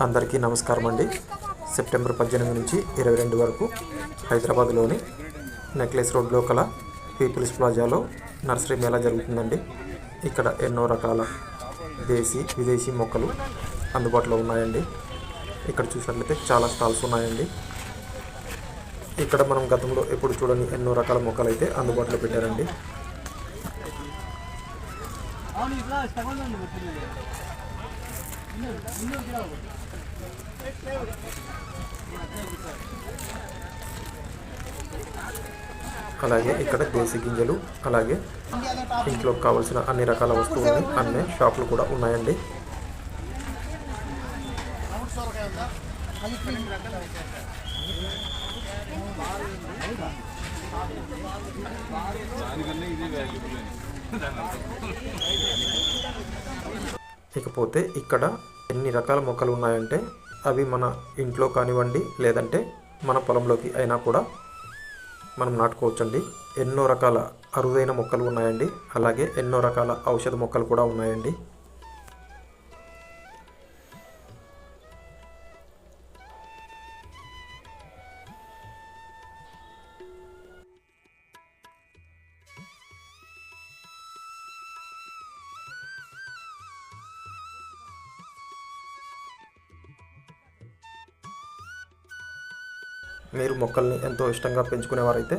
అందరికీ నమస్కారం అండి. సెప్టెంబర్ 18 నుంచి 22 వరకు హైదరాబాద్లోని నెక్లెస్ రోడ్లో కల పీపుల్స్ ప్లాజాలో నర్సరీ మేళా జరుగుతుందండి. ఇక్కడ ఎన్నో రకాల విదేశీ మొక్కలు అందుబాటులో ఉన్నాయండి. ఇక్కడ చూసినట్లయితే చాలా స్టాల్స్ ఉన్నాయండి. ఇక్కడ మనం గతంలో ఎప్పుడు చూడని ఎన్నో రకాల మొక్కలు అయితే అందుబాటులో పెట్టారండి. అలాగే ఇక్కడ దేశీ గింజలు, అలాగే ఇంట్లో కావాల్సిన అన్ని రకాల వస్తువులు అన్ని షాపులు కూడా ఉన్నాయండి. ఇకపోతే ఇక్కడ ఎన్ని రకాల మొక్కలు ఉన్నాయంటే అవి మన ఇంట్లో కానివ్వండి, లేదంటే మన పొలంలోకి అయినా కూడా మనం నాటుకోవచ్చండి. ఎన్నో రకాల అరుదైన మొక్కలు ఉన్నాయండి. అలాగే ఎన్నో రకాల ఔషధ మొక్కలు కూడా ఉన్నాయండి. మీరు మొక్కల్ని ఎంతో ఇష్టంగా పెంచుకునేవారైతే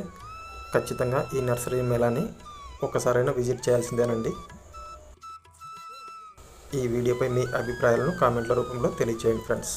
ఖచ్చితంగా ఈ నర్సరీ మేళాని ఒకసారైనా విజిట్ చేయాల్సిందేనండి. ఈ వీడియోపై మీ అభిప్రాయాలను కామెంట్ల రూపంలో తెలియజేయండి ఫ్రెండ్స్.